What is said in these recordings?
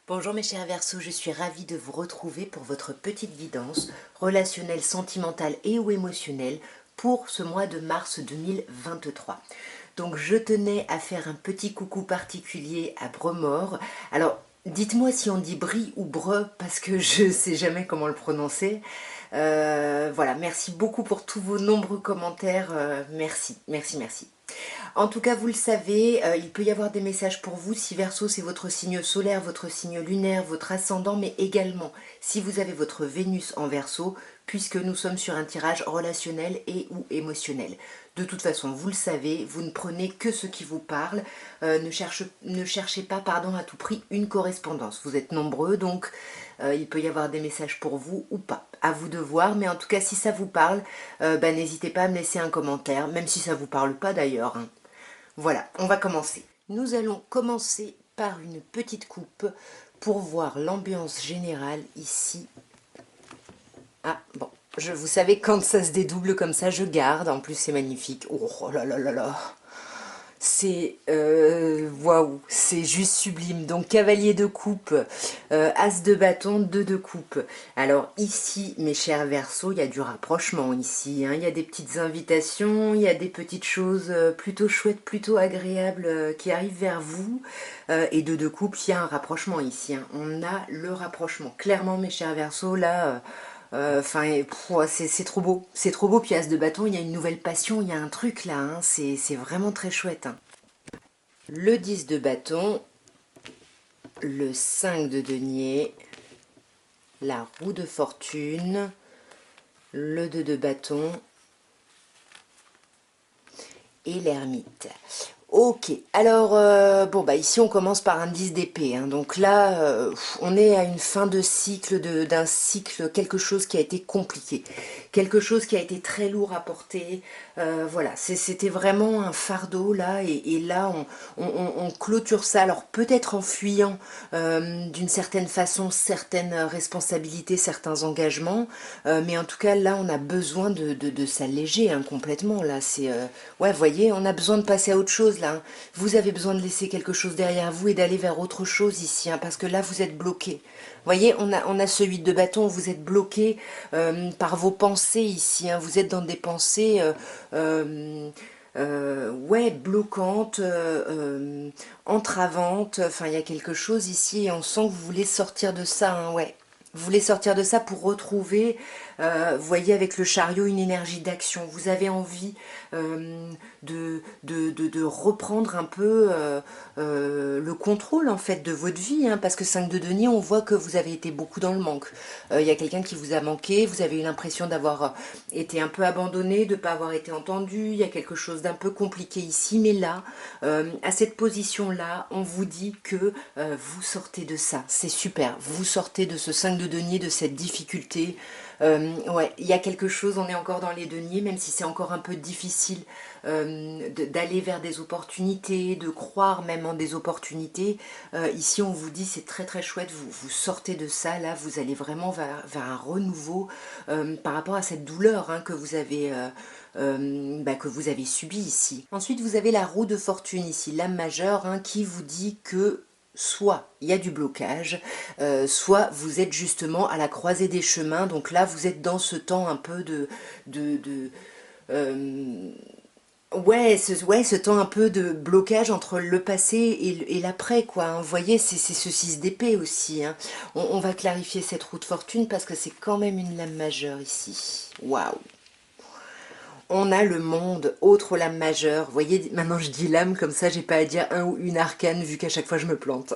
Bonjour mes chers Verseaux, je suis ravie de vous retrouver pour votre petite guidance relationnelle, sentimentale et ou émotionnelle pour ce mois de mars 2023. Donc je tenais à faire un petit coucou particulier à Bremort. Alors dites-moi si on dit Brie ou Bre parce que je ne sais jamais comment le prononcer. Voilà, merci beaucoup pour tous vos nombreux commentaires. Merci, merci, merci. En tout cas, vous le savez, il peut y avoir des messages pour vous si Verseau c'est votre signe solaire, votre signe lunaire, votre ascendant, mais également si vous avez votre Vénus en Verseau, puisque nous sommes sur un tirage relationnel et ou émotionnel. De toute façon, vous le savez, vous ne prenez que ce qui vous parle, ne cherchez pas à tout prix une correspondance. Vous êtes nombreux, donc il peut y avoir des messages pour vous ou pas. À vous de voir, mais en tout cas, si ça vous parle, n'hésitez pas à me laisser un commentaire, même si ça ne vous parle pas d'ailleurs, hein. Voilà, on va commencer. Nous allons commencer par une petite coupe pour voir l'ambiance générale ici. Ah, bon, vous savez, quand ça se dédouble comme ça, je garde. En plus, c'est magnifique. Oh là là là là. C'est waouh, c'est juste sublime. Donc cavalier de coupe, as de bâton, 2 de coupe. Alors ici, mes chers Verseaux, il y a du rapprochement ici, hein. Il y a des petites invitations, il y a des petites choses plutôt chouettes, plutôt agréables qui arrivent vers vous. Et 2 de coupe, il y a un rapprochement ici, hein. On a le rapprochement. Clairement, mes chers Verseaux, là. Enfin, c'est trop beau. Puis as de bâton, il y a une nouvelle passion, il y a un truc là, hein. C'est vraiment très chouette, hein. Le 10 de bâton, le 5 de denier, la roue de fortune, le 2 de bâton et l'ermite. Ok, alors bon bah ici on commence par un 10 d'épée, hein. Donc là on est à une fin de cycle, d'un cycle, quelque chose qui a été compliqué, quelque chose qui a été très lourd à porter, voilà, c'était vraiment un fardeau là, et là on clôture ça, alors peut-être en fuyant d'une certaine façon certaines responsabilités, certains engagements, mais en tout cas là on a besoin de s'alléger, hein, complètement, là c'est, ouais, vous voyez, on a besoin de passer à autre chose là, hein. Vous avez besoin de laisser quelque chose derrière vous et d'aller vers autre chose ici, hein, parce que là vous êtes bloqué. Vous voyez, on a ce 8 de bâton, vous êtes bloqué par vos pensées ici, hein. Vous êtes dans des pensées ouais, bloquantes, entravantes. Enfin, il y a quelque chose ici et on sent que vous voulez sortir de ça, hein, ouais. Vous voulez sortir de ça pour retrouver, vous voyez, avec le chariot, une énergie d'action. Vous avez envie de reprendre un peu le contrôle, en fait, de votre vie, hein, parce que 5 de denier, on voit que vous avez été beaucoup dans le manque. Il y a quelqu'un qui vous a manqué, vous avez eu l'impression d'avoir été un peu abandonné, de ne pas avoir été entendu. Il y a quelque chose d'un peu compliqué ici, mais là, à cette position-là, on vous dit que vous sortez de ça. C'est super. Vous sortez de ce 5 de denier, de cette difficulté. Ouais, il y a quelque chose, on est encore dans les deniers, même si c'est encore un peu difficile d'aller vers des opportunités, de croire même en des opportunités. Ici, on vous dit, c'est très très chouette, vous sortez de ça, là, vous allez vraiment vers un renouveau par rapport à cette douleur, hein, que vous avez subi ici. Ensuite, vous avez la roue de fortune ici, l'âme majeure, hein, qui vous dit que soit il y a du blocage, soit vous êtes justement à la croisée des chemins. Donc là, vous êtes dans ce temps un peu euh, ouais, ce temps un peu de blocage entre le passé et l'après, quoi, hein. Vous voyez, c'est ce 6 d'épée aussi, hein. On va clarifier cette roue de fortune parce que c'est quand même une lame majeure ici. Waouh! On a le monde, autre lame majeure. Vous voyez, maintenant je dis lame, comme ça j'ai pas à dire un ou une arcane, vu qu'à chaque fois je me plante.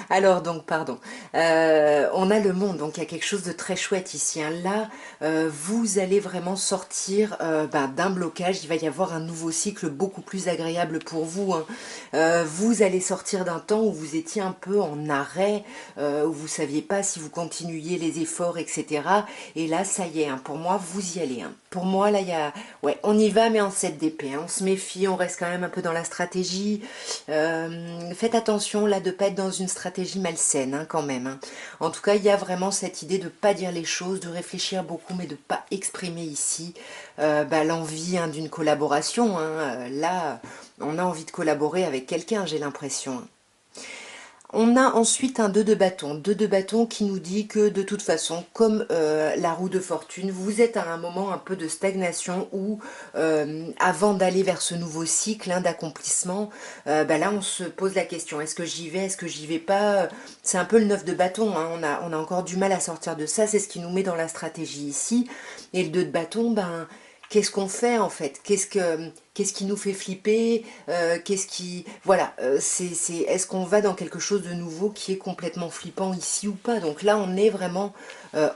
Alors donc, pardon, on a le monde, donc il y a quelque chose de très chouette ici, hein. Là, vous allez vraiment sortir d'un blocage, il va y avoir un nouveau cycle beaucoup plus agréable pour vous, hein. Vous allez sortir d'un temps où vous étiez un peu en arrêt, où vous ne saviez pas si vous continuiez les efforts, etc. Et là, ça y est, hein, pour moi, vous y allez, hein. Pour moi, là, il y a... Ouais, on y va, mais en 7 d'épée, hein. On se méfie, on reste quand même un peu dans la stratégie. Faites attention, là, de ne pas être dans une stratégie malsaine, hein, quand même, hein. En tout cas, il y a vraiment cette idée de ne pas dire les choses, de réfléchir beaucoup, mais de ne pas exprimer ici l'envie, hein, d'une collaboration, hein. Là, on a envie de collaborer avec quelqu'un, j'ai l'impression, hein. On a ensuite un 2 de bâton. 2 de bâton qui nous dit que de toute façon, comme la roue de fortune, vous êtes à un moment un peu de stagnation où avant d'aller vers ce nouveau cycle hein, d'accomplissement, bah là on se pose la question, est-ce que j'y vais, est-ce que j'y vais pas? C'est un peu le 9 de bâton, hein, on a encore du mal à sortir de ça, c'est ce qui nous met dans la stratégie ici. Et le 2 de bâton, ben... Qu'est-ce qu'on fait en fait? Qu'est-ce qui nous fait flipper? Qu'est-ce qui... Voilà, est-ce qu'on va dans quelque chose de nouveau qui est complètement flippant ici ou pas? Donc là, on est vraiment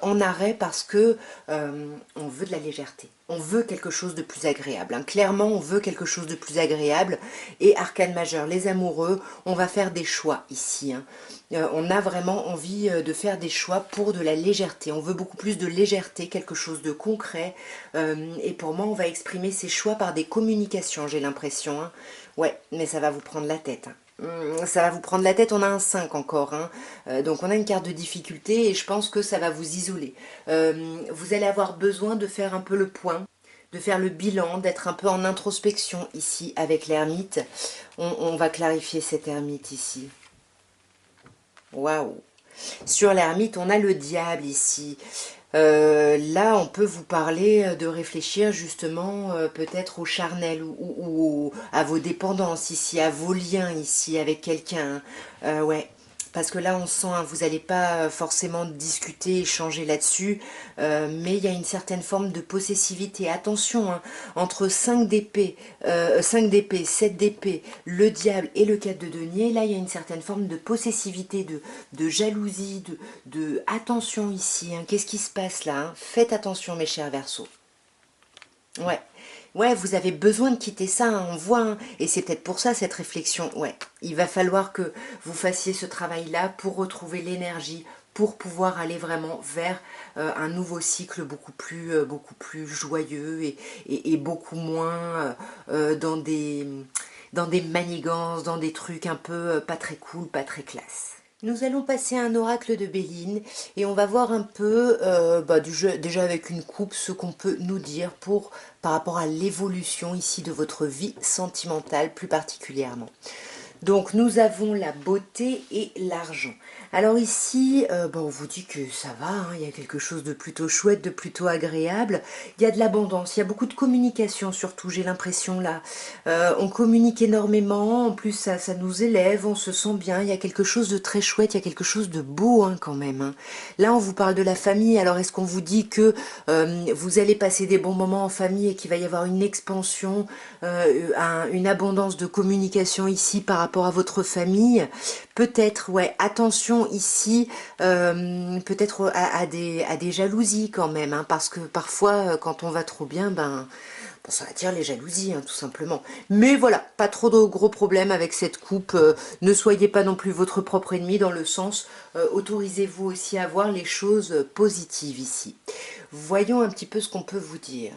en arrêt parce que on veut de la légèreté. On veut quelque chose de plus agréable. Hein. Clairement, on veut quelque chose de plus agréable. Et arcane majeur, les amoureux, on va faire des choix ici. Hein. On a vraiment envie de faire des choix pour de la légèreté. On veut beaucoup plus de légèreté, quelque chose de concret. Et pour moi, on va exprimer ces choix par des communications, j'ai l'impression. Hein. Ouais, mais ça va vous prendre la tête. Hein. Ça va vous prendre la tête, on a un 5 encore, hein. Donc on a une carte de difficulté et je pense que ça va vous isoler. Vous allez avoir besoin de faire un peu le point, de faire le bilan, d'être un peu en introspection ici avec l'ermite. On va clarifier cette ermite ici. Waouh! Sur l'ermite, on a le diable ici. Là, on peut vous parler de réfléchir justement peut-être au charnel ou à vos dépendances ici, à vos liens ici avec quelqu'un. Ouais, parce que là, on sent, hein, vous n'allez pas forcément discuter, échanger là-dessus, mais il y a une certaine forme de possessivité. Attention, hein, entre 5 d'épée, 7 d'épée, le diable et le 4 de denier, là, il y a une certaine forme de possessivité, de jalousie, de attention ici. Hein. Qu'est-ce qui se passe là hein? Faites attention, mes chers Verseaux. Ouais. Ouais, vous avez besoin de quitter ça, hein, on voit, hein, et c'est peut-être pour ça cette réflexion. Ouais, il va falloir que vous fassiez ce travail-là pour retrouver l'énergie, pour pouvoir aller vraiment vers un nouveau cycle beaucoup plus joyeux et beaucoup moins dans des manigances, dans des trucs un peu pas très cool, pas très classe. Nous allons passer à un oracle de Béline et on va voir un peu, déjà avec une coupe, ce qu'on peut nous dire par rapport à l'évolution ici de votre vie sentimentale plus particulièrement. Donc nous avons la beauté et l'argent. Alors ici, on vous dit que ça va, hein, il y a quelque chose de plutôt chouette, de plutôt agréable. Il y a de l'abondance, il y a beaucoup de communication surtout, j'ai l'impression là. On communique énormément, en plus ça nous élève, on se sent bien, il y a quelque chose de très chouette, il y a quelque chose de beau hein, quand même. Hein. Là on vous parle de la famille, alors est-ce qu'on vous dit que vous allez passer des bons moments en famille et qu'il va y avoir une expansion, une abondance de communication ici par rapport à votre famille? Peut-être, ouais, attention ici, peut-être à des jalousies quand même, hein, parce que parfois, quand on va trop bien, bon, ça attire les jalousies, hein, tout simplement. Mais voilà, pas trop de gros problèmes avec cette coupe. Ne soyez pas non plus votre propre ennemi dans le sens, autorisez-vous aussi à voir les choses positives ici. Voyons un petit peu ce qu'on peut vous dire.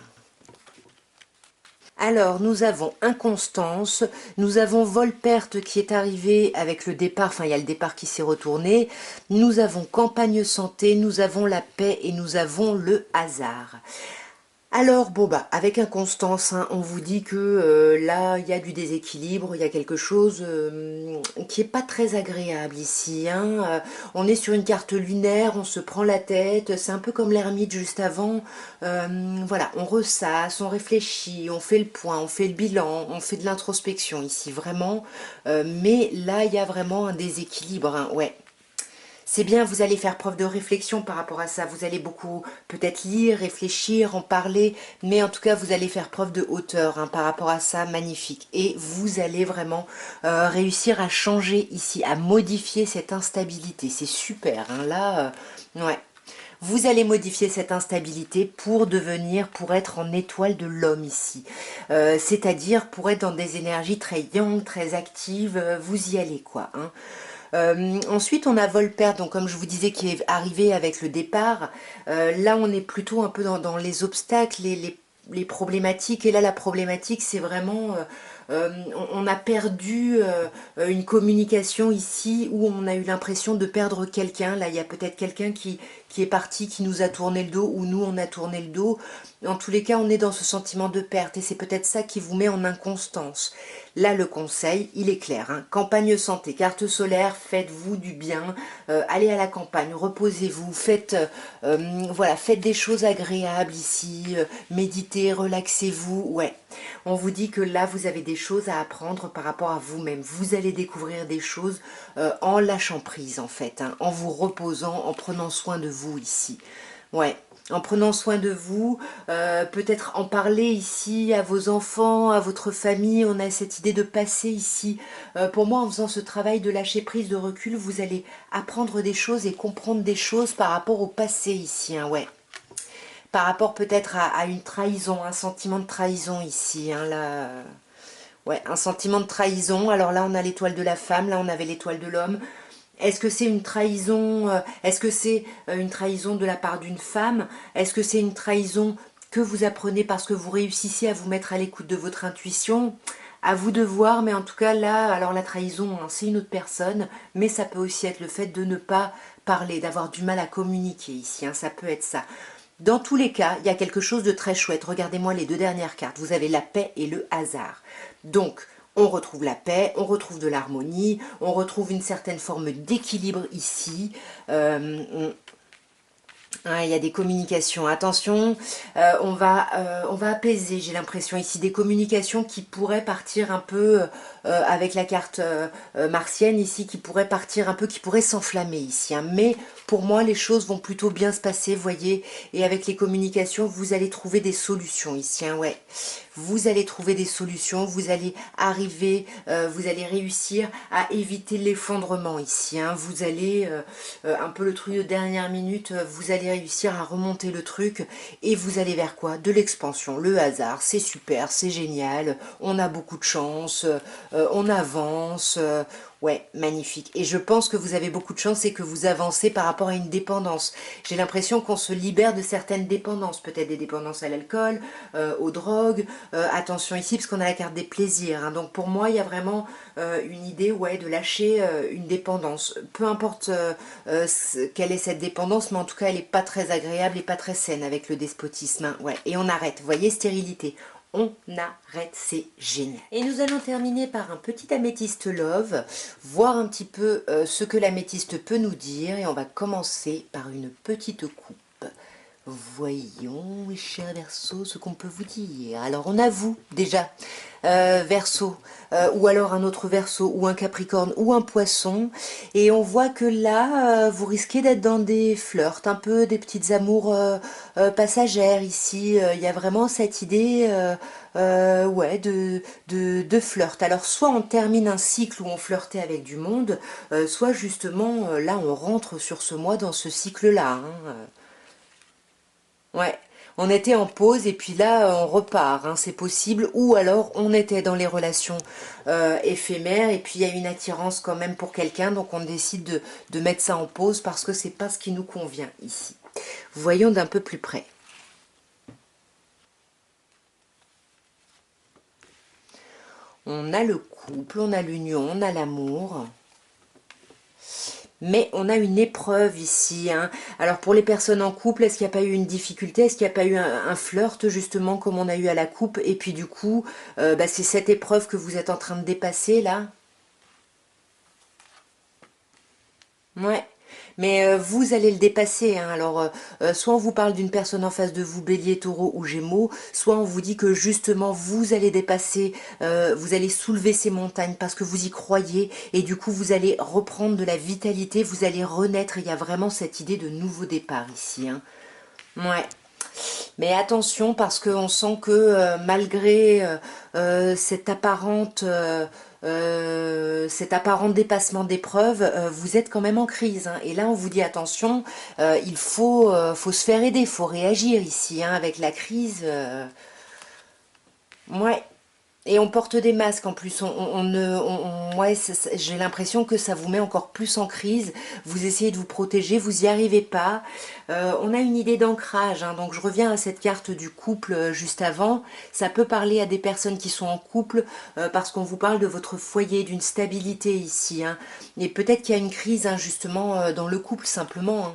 Alors, nous avons inconstance, nous avons vol-perte qui est arrivé avec le départ, enfin il y a le départ qui s'est retourné, nous avons campagne santé, nous avons la paix et nous avons le hasard. Alors, avec inconstance, hein, on vous dit que là, il y a du déséquilibre, il y a quelque chose qui est pas très agréable ici. Hein. On est sur une carte lunaire, on se prend la tête, c'est un peu comme l'ermite juste avant. Voilà, on ressasse, on réfléchit, on fait le point, on fait le bilan, on fait de l'introspection ici, vraiment. Mais là, il y a vraiment un déséquilibre, hein, ouais. C'est bien, vous allez faire preuve de réflexion par rapport à ça. Vous allez beaucoup peut-être lire, réfléchir, en parler, mais en tout cas, vous allez faire preuve de hauteur hein, par rapport à ça, magnifique. Et vous allez vraiment réussir à changer ici, à modifier cette instabilité. C'est super, hein, là, ouais. Vous allez modifier cette instabilité pour être en étoile de l'homme ici. C'est-à-dire pour être dans des énergies très yang, très actives, vous y allez quoi. Hein. Ensuite, on a Volperte, donc comme je vous disais, qui est arrivé avec le départ. Là, on est plutôt un peu dans les obstacles, les problématiques. Et là, la problématique, c'est vraiment... on a perdu une communication ici où on a eu l'impression de perdre quelqu'un. Là, il y a peut-être quelqu'un qui est parti, qui nous a tourné le dos, ou nous, on a tourné le dos. En tous les cas, on est dans ce sentiment de perte et c'est peut-être ça qui vous met en inconstance. Là, le conseil, il est clair, hein. Campagne santé, carte solaire, faites-vous du bien, allez à la campagne, reposez-vous, voilà, faites des choses agréables ici, méditez, relaxez-vous, ouais. On vous dit que là, vous avez des choses à apprendre par rapport à vous-même. Vous allez découvrir des choses en lâchant prise, en fait, hein, en vous reposant, en prenant soin de vous ici. Ouais, en prenant soin de vous, peut-être en parler ici à vos enfants, à votre famille. On a cette idée de passer ici. Pour moi, en faisant ce travail de lâcher prise, de recul, vous allez apprendre des choses et comprendre des choses par rapport au passé ici, hein, ouais. Par rapport peut-être à une trahison, un sentiment de trahison ici, hein, là. Ouais, un sentiment de trahison. Alors là, on a l'étoile de la femme, là, on avait l'étoile de l'homme. Est-ce que c'est une trahison, est-ce que c'est une trahison de la part d'une femme? Est-ce que c'est une trahison que vous apprenez parce que vous réussissez à vous mettre à l'écoute de votre intuition? À vous de voir, mais en tout cas là, alors la trahison, hein, c'est une autre personne, mais ça peut aussi être le fait de ne pas parler, d'avoir du mal à communiquer ici, hein, ça peut être ça. Dans tous les cas, il y a quelque chose de très chouette. Regardez-moi les deux dernières cartes. Vous avez la paix et le hasard. Donc, on retrouve la paix, on retrouve de l'harmonie, on retrouve une certaine forme d'équilibre ici. Il y a des communications. Attention, on va apaiser, j'ai l'impression ici, des communications qui pourraient partir un peu avec la carte martienne ici, qui pourraient partir un peu, qui pourraient s'enflammer ici, hein. Mais pour moi, les choses vont plutôt bien se passer, voyez. Et avec les communications, vous allez trouver des solutions ici, hein, ouais. Vous allez trouver des solutions, vous allez arriver, vous allez réussir à éviter l'effondrement ici, hein. Vous allez, un peu le truc de dernière minute, vous allez réussir à remonter le truc et vous allez vers quoi? De l'expansion, le hasard, c'est super, c'est génial, on a beaucoup de chance, on avance, ouais, magnifique. Et je pense que vous avez beaucoup de chance et que vous avancez par rapport à une dépendance. J'ai l'impression qu'on se libère de certaines dépendances, peut-être des dépendances à l'alcool, aux drogues. Attention ici, parce qu'on a la carte des plaisirs, hein. Donc pour moi, il y a vraiment une idée, ouais, de lâcher une dépendance. Peu importe quelle est cette dépendance, mais en tout cas, elle n'est pas très agréable et pas très saine avec le despotisme, hein. Ouais, et on arrête. Vous voyez, stérilité. On arrête, c'est génial. Et nous allons terminer par un petit améthyste love, voir un petit peu ce que l'améthyste peut nous dire. Et on va commencer par une petite coupe. Voyons, mes chers Verseaux, ce qu'on peut vous dire. Alors, on a vous, déjà, Verseau, ou alors un autre Verseau, ou un Capricorne, ou un Poisson. Et on voit que là, vous risquez d'être dans des flirts, un peu des petites amours passagères ici. Il y a vraiment cette idée... ouais, de flirt. Alors, soit on termine un cycle où on flirtait avec du monde, soit justement, là, on rentre sur ce mois dans ce cycle-là, hein. Ouais, on était en pause et puis là on repart, hein, c'est possible. Ou alors on était dans les relations éphémères et puis il y a une attirance quand même pour quelqu'un, donc on décide de mettre ça en pause parce que c'est pas ce qui nous convient ici. Voyons d'un peu plus près. On a le couple, on a l'union, on a l'amour. Mais on a une épreuve ici, hein. Alors pour les personnes en couple, est-ce qu'il n'y a pas eu une difficulté? Est-ce qu'il n'y a pas eu un flirt justement comme on a eu à la coupe? Et puis du coup, bah, c'est cette épreuve que vous êtes en train de dépasser là? Ouais. Mais vous allez le dépasser, hein. Alors, soit on vous parle d'une personne en face de vous, Bélier, Taureau ou Gémeaux, soit on vous dit que justement vous allez dépasser, vous allez soulever ces montagnes parce que vous y croyez et du coup vous allez reprendre de la vitalité, vous allez renaître. Il y a vraiment cette idée de nouveau départ ici, hein. Ouais. Mais attention parce qu'on sent que malgré cet apparent dépassement d'épreuve, vous êtes quand même en crise, hein. Et là, on vous dit attention, faut se faire aider, il faut réagir ici, hein, avec la crise. Ouais. Et on porte des masques en plus. Ouais, j'ai l'impression que ça vous met encore plus en crise. Vous essayez de vous protéger, vous n'y arrivez pas. On a une idée d'ancrage, hein. Donc je reviens à cette carte du couple juste avant. Ça peut parler à des personnes qui sont en couple parce qu'on vous parle de votre foyer, d'une stabilité ici, hein. Et peut-être qu'il y a une crise, hein, justement dans le couple simplement, hein.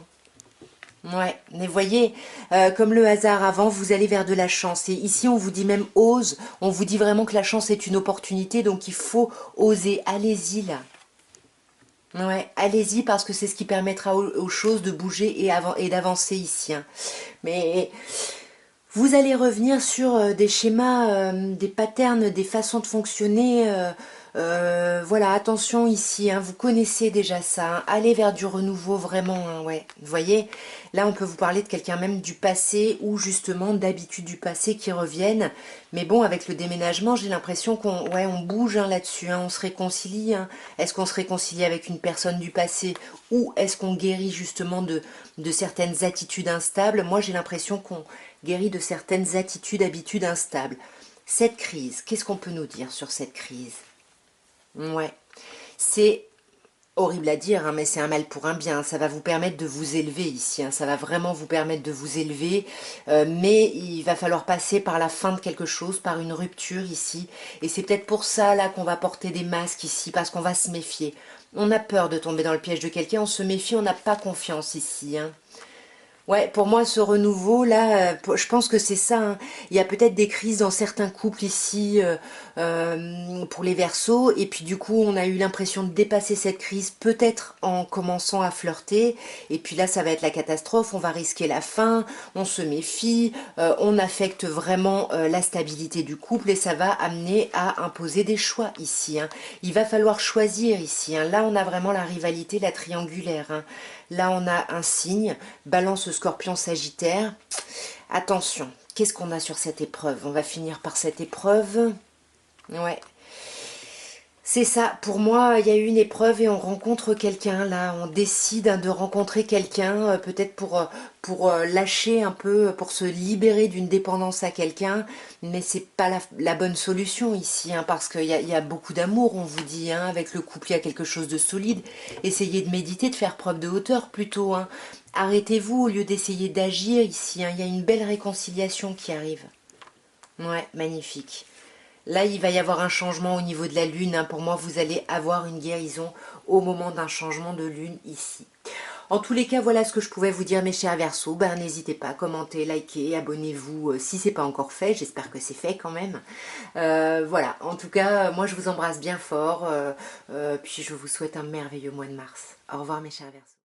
Ouais, mais voyez, comme le hasard avant, vous allez vers de la chance. Et ici, on vous dit même ose, on vous dit vraiment que la chance est une opportunité, donc il faut oser. Allez-y là. Ouais, allez-y parce que c'est ce qui permettra aux choses de bouger et d'avancer ici, hein. Mais vous allez revenir sur des schémas, des patterns, des façons de fonctionner. Voilà, attention ici, hein, vous connaissez déjà ça, hein. Allez vers du renouveau vraiment, hein, ouais. Vous voyez, là on peut vous parler de quelqu'un même du passé ou justement d'habitudes du passé qui reviennent. Mais bon, avec le déménagement, j'ai l'impression qu'on ouais, on bouge hein, là-dessus, hein, on se réconcilie, hein. Est-ce qu'on se réconcilie avec une personne du passé ou est-ce qu'on guérit justement de certaines attitudes instables? Moi, j'ai l'impression qu'on guérit de certaines attitudes, habitudes instables. Cette crise, qu'est-ce qu'on peut nous dire sur cette crise? Ouais, c'est horrible à dire, hein, mais c'est un mal pour un bien. Ça va vous permettre de vous élever ici, hein. Ça va vraiment vous permettre de vous élever. Mais il va falloir passer par la fin de quelque chose, par une rupture ici. Et c'est peut-être pour ça là qu'on va porter des masques ici, parce qu'on va se méfier. On a peur de tomber dans le piège de quelqu'un, on se méfie, on n'a pas confiance ici, hein. Ouais, pour moi, ce renouveau, là, je pense que c'est ça, hein. Il y a peut-être des crises dans certains couples ici pour les Verseaux, et puis du coup, on a eu l'impression de dépasser cette crise, peut-être en commençant à flirter, et puis là, ça va être la catastrophe, on va risquer la fin, on se méfie, on affecte vraiment la stabilité du couple, et ça va amener à imposer des choix ici, hein. Il va falloir choisir ici, hein. Là, on a vraiment la rivalité, la triangulaire, hein. Là, on a un signe, Balance, Scorpion, Sagittaire. Attention, qu'est-ce qu'on a sur cette épreuve? On va finir par cette épreuve. Ouais, c'est ça, pour moi, il y a eu une épreuve et on rencontre quelqu'un là, on décide hein, de rencontrer quelqu'un, peut-être pour lâcher un peu, pour se libérer d'une dépendance à quelqu'un, mais c'est pas la bonne solution ici, hein, parce qu'il y a beaucoup d'amour, on vous dit, hein, avec le couple, il y a quelque chose de solide. Essayez de méditer, de faire preuve de hauteur plutôt, hein. Arrêtez-vous au lieu d'essayer d'agir ici, hein, il y a une belle réconciliation qui arrive. Ouais, magnifique. Là, il va y avoir un changement au niveau de la lune, hein. Pour moi, vous allez avoir une guérison au moment d'un changement de lune ici. En tous les cas, voilà ce que je pouvais vous dire, mes chers Verseaux. Ben, n'hésitez pas à commenter, liker, abonnez-vous si c'est pas encore fait. J'espère que c'est fait quand même. Voilà. En tout cas, moi, je vous embrasse bien fort. Puis je vous souhaite un merveilleux mois de mars. Au revoir, mes chers Verseaux.